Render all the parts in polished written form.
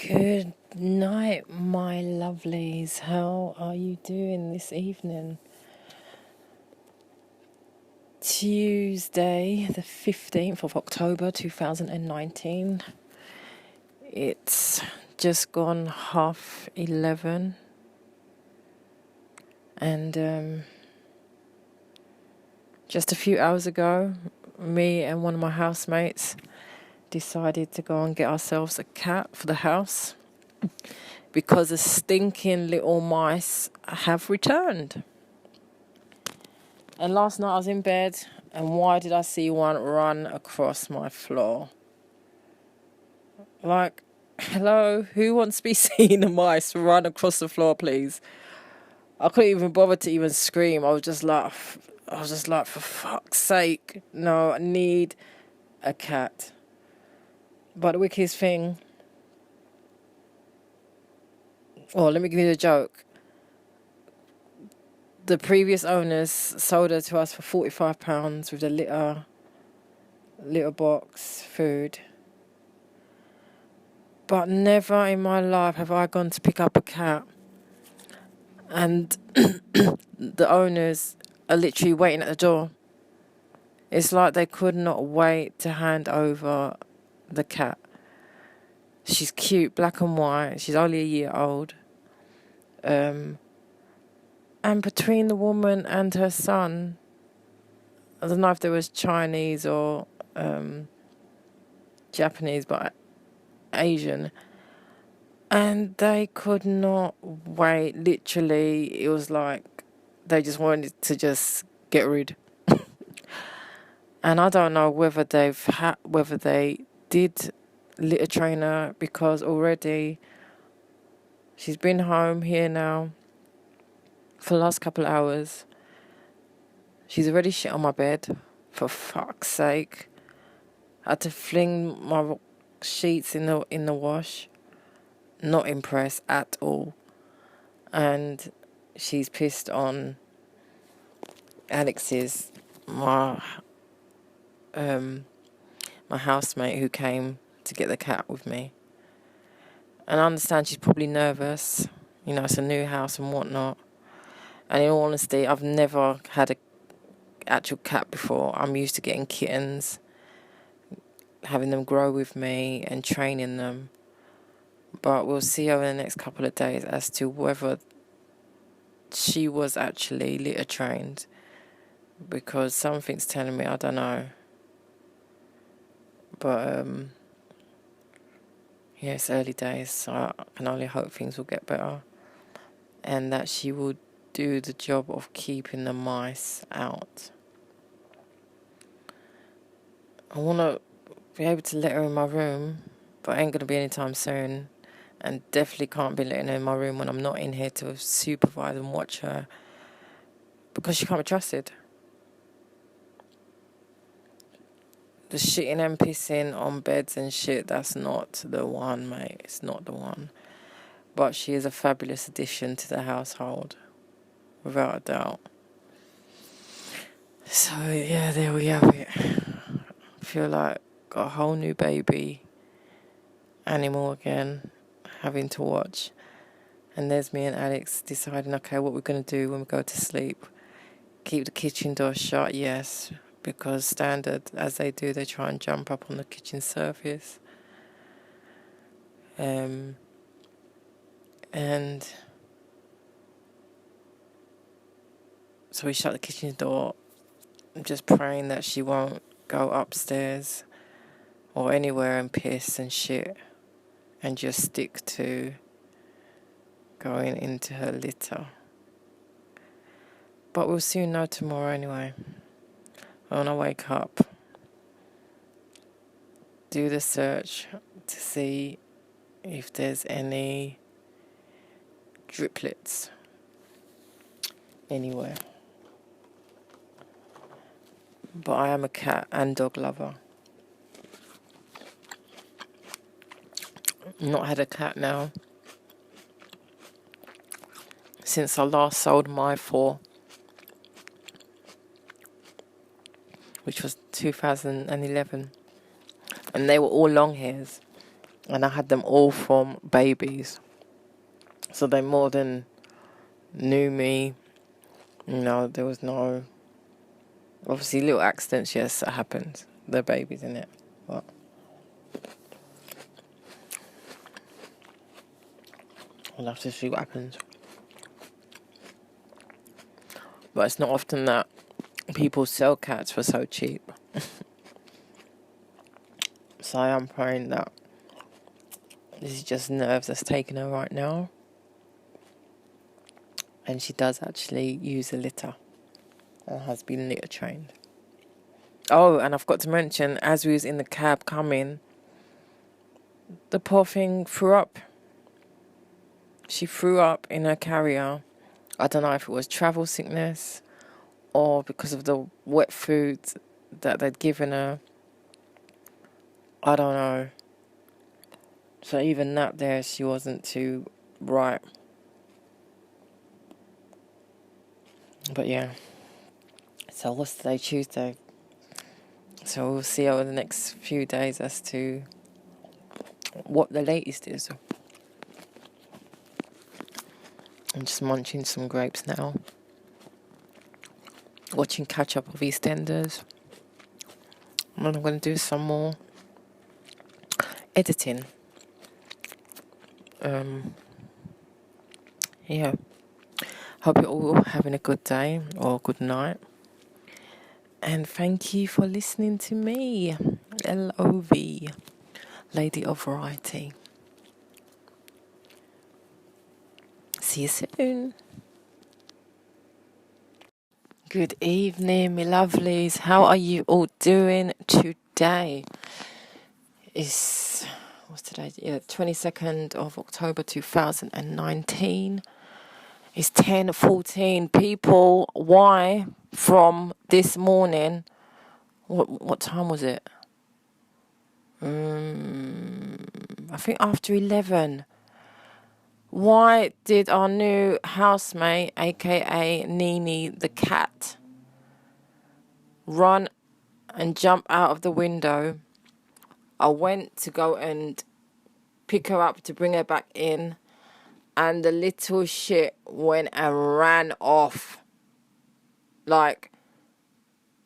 Good night, my lovelies. How are you doing this evening? Tuesday, the 15th of October 2019. It's just gone 11:30. And just a few hours ago, me and one of my housemates decided to go and get ourselves a cat for the house because the stinking little mice have returned. And last night I was in bed, and why did I see one run across my floor? Like, hello, who wants to be seeing a mice run across the floor, please? I couldn't even bother to even scream. I was just like, for fuck's sake, no, I need a cat. But the wickedest thing, let me give you the joke. The previous owners sold her to us for £45 with the litter box food. But never in my life have I gone to pick up a cat and the owners are literally waiting at the door. It's like they could not wait to hand over the cat. She's cute, black and white. She's only a year old. And between the woman and her son, I don't know if there was Chinese or Japanese, but Asian. And they could not wait. Literally, it was like they just wanted to just get rid. And I don't know whether they did litter train her, because already she's been home here now for the last couple of hours. She's already shit on my bed, for fuck's sake. I had to fling my sheets in the wash. Not impressed at all. And she's pissed on Alex's, my housemate who came to get the cat with me. And I understand she's probably nervous. You know, it's a new house and whatnot. And in all honesty, I've never had an actual cat before. I'm used to getting kittens, having them grow with me and training them. But we'll see over the next couple of days as to whether she was actually litter trained, because something's telling me, I don't know. But it's early days, so I can only hope things will get better and that she will do the job of keeping the mice out. I want to be able to let her in my room, but ain't going to be anytime soon. And definitely can't be letting her in my room when I'm not in here to supervise and watch her, because she can't be trusted. The shitting and pissing on beds and shit, that's not the one, mate. It's not the one. But she is a fabulous addition to the household, without a doubt. So, yeah, there we have it. I feel like got a whole new baby animal again, having to watch. And there's me and Alex deciding, okay, what we're going to do when we go to sleep. Keep the kitchen door shut, yes, because standard, as they do, they try and jump up on the kitchen surface. And so we shut the kitchen door. I'm just praying that she won't go upstairs or anywhere and piss and shit, and just stick to going into her litter. But we'll soon know tomorrow anyway. When I wake up, do the search to see if there's any driplets anywhere. But I am a cat and dog lover. Not had a cat now since I last sold my 4, which was 2011, and they were all long hairs. And I had them all from babies. So they more than knew me. You know, there was no... Obviously, little accidents, yes, that happens. They're babies, innit? But we'll have to see what happens. But it's not often that people sell cats for so cheap. So I am praying that this is just nerves that's taking her right now. And she does actually use a litter. And has been litter trained. Oh, and I've got to mention, as we was in the cab coming, the poor thing threw up. She threw up in her carrier. I don't know if it was travel sickness or because of the wet food that they'd given her. I don't know. So even that there, she wasn't too right. But yeah. So what's today? Tuesday. So we'll see over the next few days as to what the latest is. I'm just munching some grapes now. Watching catch up of EastEnders. And I'm going to do some more editing. Yeah. Hope you're all having a good day or good night. And thank you for listening to me, L-O-V, Lady of Variety. See you soon. Good evening, my lovelies. How are you all doing today? What's today? Yeah, 22nd of October 2019. It's 10:14. People, why from this morning? What time was it? I think after 11. Why did our new housemate, aka Nene the cat, run and jump out of the window? I went to go and pick her up to bring her back in. And the little shit went and ran off. Like,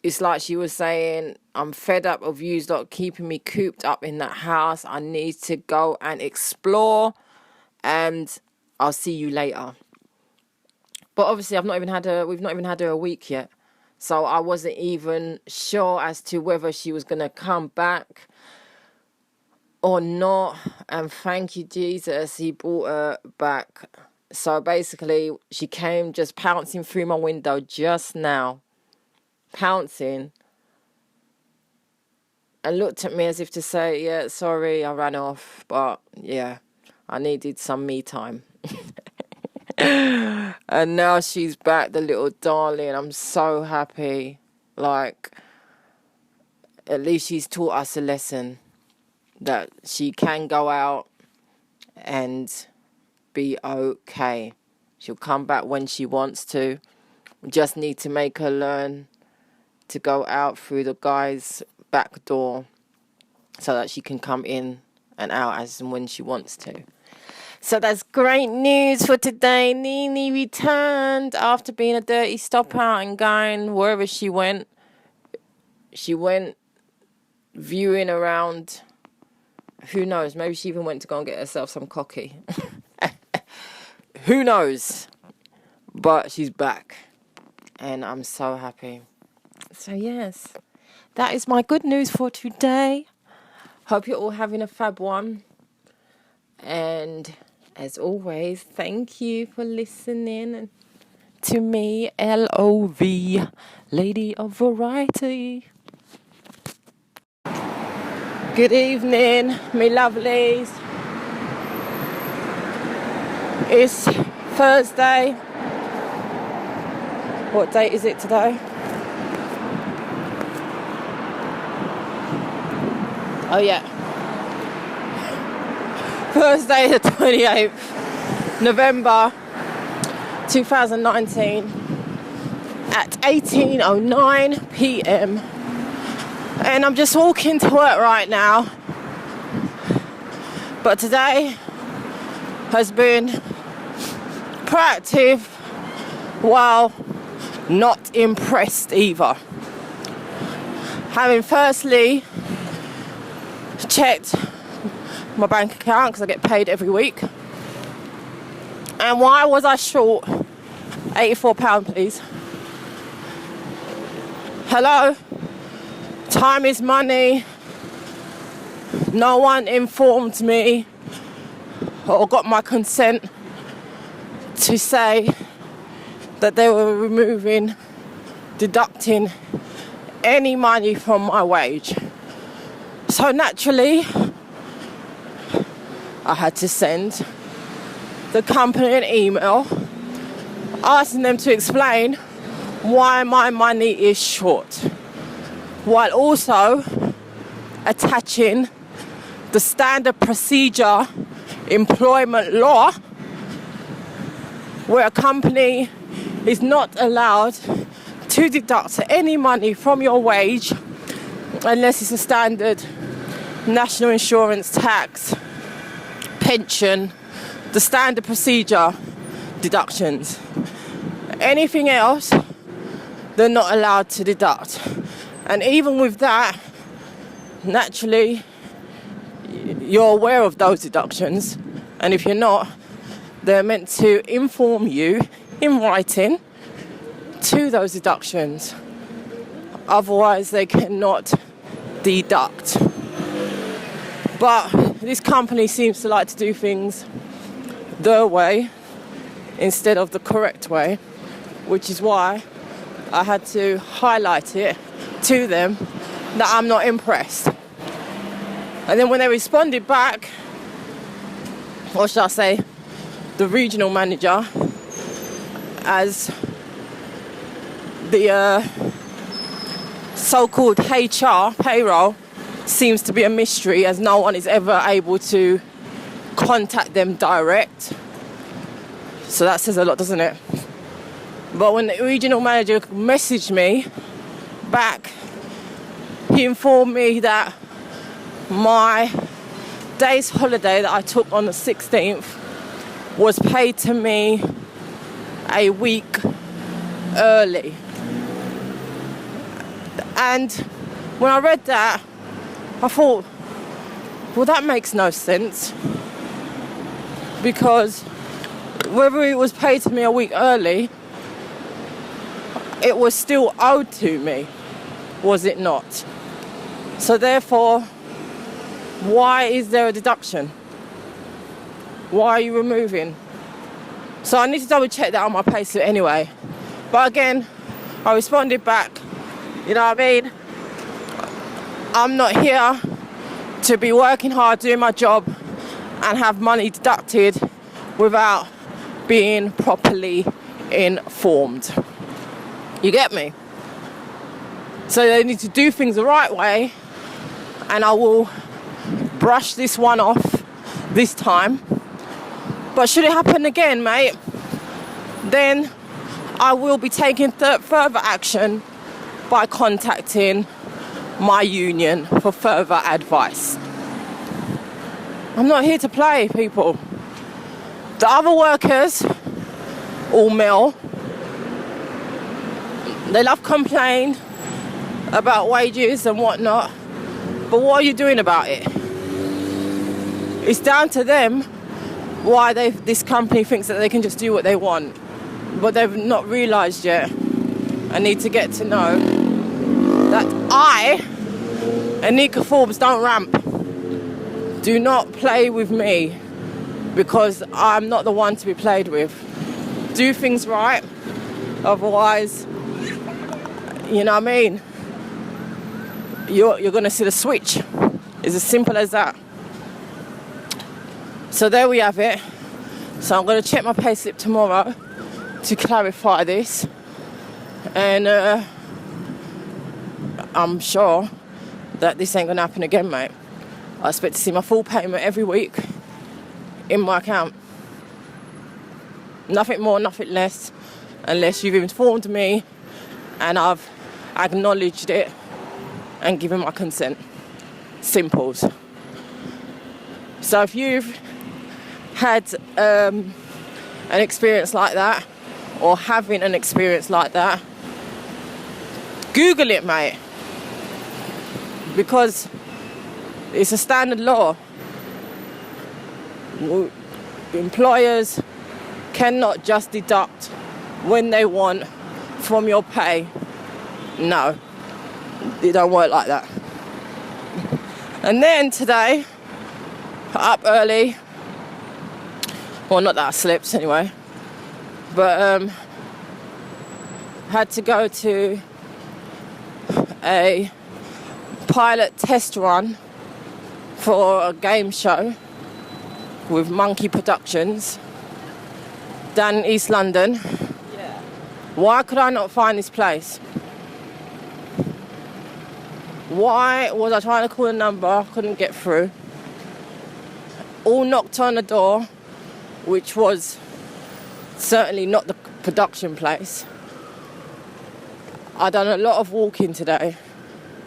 it's like she was saying, I'm fed up of you lot keeping me cooped up in that house. I need to go and explore. And I'll see you later. But obviously, we've not even had her a week yet. So I wasn't even sure as to whether she was going to come back or not. And thank you, Jesus, he brought her back. So basically, she came just pouncing through my window just now. Pouncing. And looked at me as if to say, yeah, sorry, I ran off. But yeah, I needed some me time. And now she's back, the little darling. I'm so happy. Like, at least she's taught us a lesson. That she can go out and be okay. She'll come back when she wants to. We just need to make her learn to go out through the guy's back door so that she can come in and out as and when she wants to. So that's great news for today. Nene returned after being a dirty stop out and going wherever she went. She went viewing around. Who knows? Maybe she even went to go and get herself some cocky. Who knows? But she's back. And I'm so happy. So yes, that is my good news for today. Hope you're all having a fab one. And as always, thank you for listening to me, L-O-V, Lady of Variety. Good evening, me lovelies. It's Thursday. What date is it today? Oh yeah. Thursday the 28th November 2019 at 18:09 p.m. And I'm just walking to work right now. But today has been proactive while not impressed either. Having firstly checked my bank account because I get paid every week. And why was I short £84, please? Hello? Time is money. No one informed me or got my consent to say that they were deducting any money from my wage. So naturally, I had to send the company an email asking them to explain why my money is short, while also attaching the standard procedure employment law, where a company is not allowed to deduct any money from your wage unless it's a standard national insurance tax, pension, the standard procedure deductions. Anything else, they're not allowed to deduct. And even with that, naturally, you're aware of those deductions. And if you're not, they're meant to inform you in writing to those deductions. Otherwise, they cannot deduct. But this company seems to like to do things their way instead of the correct way, which is why I had to highlight it to them that I'm not impressed. And then when they responded back, or should I say, the regional manager, as the so-called HR, payroll, seems to be a mystery, as no one is ever able to contact them direct. So that says a lot, doesn't it? But when the regional manager messaged me back, he informed me that my day's holiday that I took on the 16th was paid to me a week early. And when I read that, I thought, well, that makes no sense, because whether it was paid to me a week early, it was still owed to me, was it not? So therefore, why is there a deduction? Why are you removing? So I need to double check that on my payslip anyway. But again, I responded back, you know what I mean? I'm not here to be working hard, doing my job, and have money deducted without being properly informed. You get me? So they need to do things the right way, and I will brush this one off this time. But should it happen again, mate, then I will be taking further action by contacting my union for further advice. I'm not here to play, people. The other workers, all male, they love complain about wages and whatnot, but what are you doing about it? It's down to them why this company thinks that they can just do what they want, but they've not realised yet. I need to get to know that I, ANIKKA Forbes, don't ramp. Do not play with me, because I'm not the one to be played with. Do things right, otherwise, you know what I mean, you're going to see the switch. It's as simple as that. So there we have it. So I'm going to check my payslip tomorrow to clarify this, and I'm sure that this ain't going to happen again, mate. I expect to see my full payment every week in my account. Nothing more, nothing less, unless you've informed me and I've acknowledged it and given my consent. Simples. So if you've had an experience like that, or having an experience like that, Google it, mate, because it's a standard law. Employers cannot just deduct when they want from your pay. No, it don't work like that. And then today, up early, well, not that I slept anyway, but had to go to a pilot test run for a game show with Monkey Productions down in East London. Yeah. Why could I not find this place? Why was I trying to call a number, couldn't get through? All knocked on the door, which was certainly not the production place. I done a lot of walking today,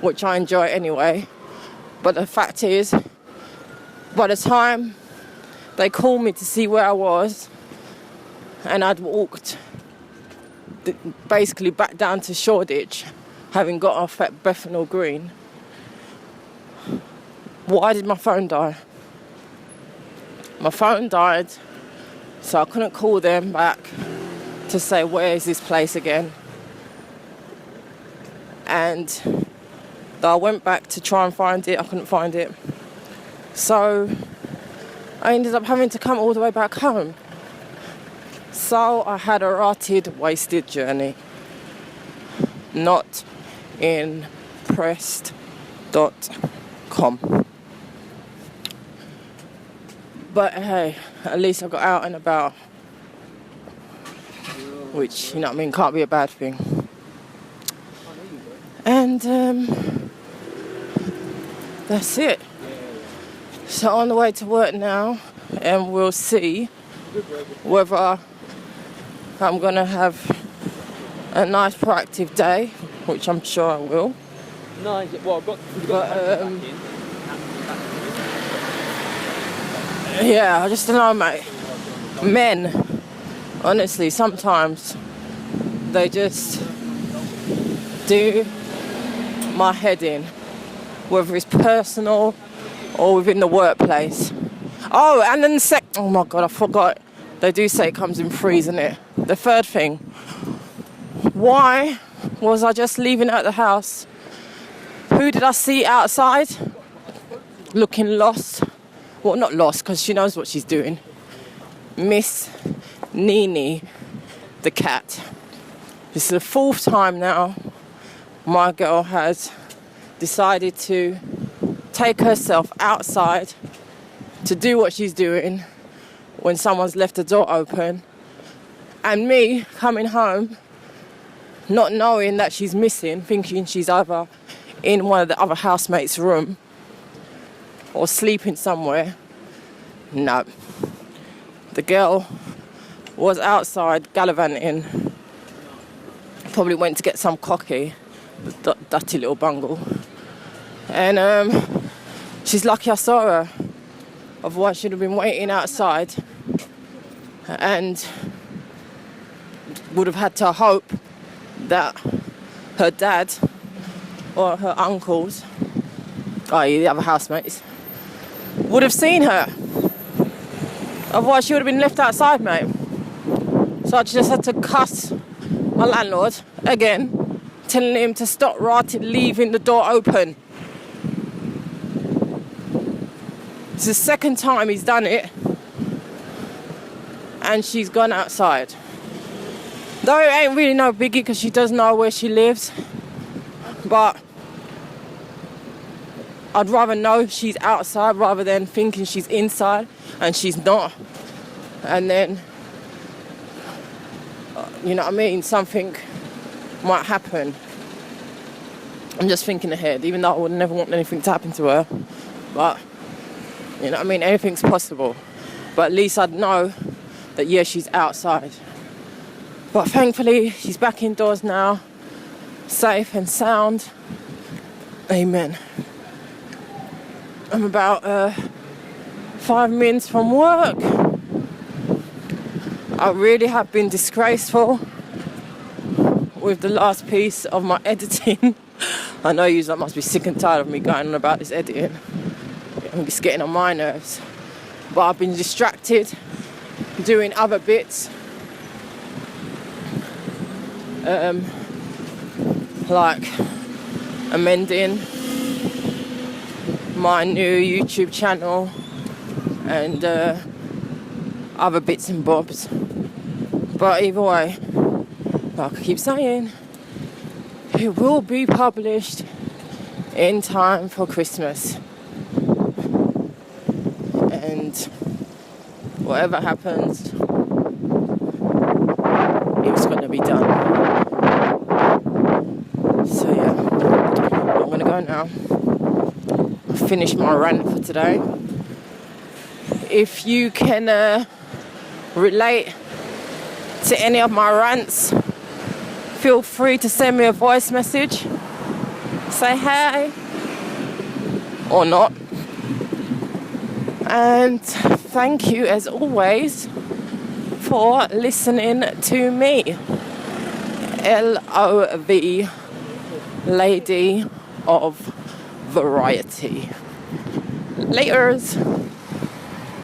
which I enjoy anyway. But the fact is, by the time they called me to see where I was, and I'd walked basically back down to Shoreditch, having got off at Bethnal Green, why did my phone die? My phone died, so I couldn't call them back to say, where is this place again? And I went back to try and find it, I couldn't find it. So I ended up having to come all the way back home. So I had a rotted, wasted journey. Not impressed.com. But hey, at least I got out and about. Which, you know what I mean, can't be a bad thing. And that's it. So on the way to work now, and we'll see whether I'm gonna have a nice proactive day, which I'm sure I will. No, well, I've got. Yeah, I just don't know, mate. Men, honestly, sometimes they just do my head in, whether it's personal or within the workplace. Oh, and then oh my God, I forgot. They do say it comes in threes, isn't it? The third thing. Why was I just leaving at the house? Who did I see outside? Looking lost. Well, not lost, because she knows what she's doing. Miss Nene, the cat. This is the fourth time now my girl has decided to take herself outside to do what she's doing when someone's left the door open, and me coming home not knowing that she's missing, thinking she's either in one of the other housemates' room or sleeping somewhere. No. The girl was outside gallivanting. Probably went to get some cocky, the dirty little bungle. And she's lucky I saw her. Otherwise she'd have been waiting outside and would have had to hope that her dad or her uncles, i.e. the other housemates, would have seen her. Otherwise she would have been left outside, mate. So I just had to cuss my landlord again, telling him to stop leaving the door open. It's the second time he's done it, and she's gone outside. Though it ain't really no biggie because she does know where she lives, but I'd rather know she's outside rather than thinking she's inside and she's not. And then, you know what I mean, something might happen. I'm just thinking ahead, even though I would never want anything to happen to her. But, you know what I mean, anything's possible. But at least I'd know that, yeah, she's outside. But thankfully, she's back indoors now, safe and sound. Amen. I'm about 5 minutes from work. I really have been disgraceful with the last piece of my editing. I know you must be sick and tired of me going on about this editing. I'm just getting on my nerves. But I've been distracted doing other bits. Like amending my new YouTube channel and other bits and bobs. But either way, like I keep saying, it will be published in time for Christmas. And whatever happens, it's going to be done. So yeah, I'm going to go now. I've finished my rant for today. If you can relate to any of my rants, feel free to send me a voice message. Say hey or not. And thank you as always for listening to me. LOV, Lady of Variety. Laters.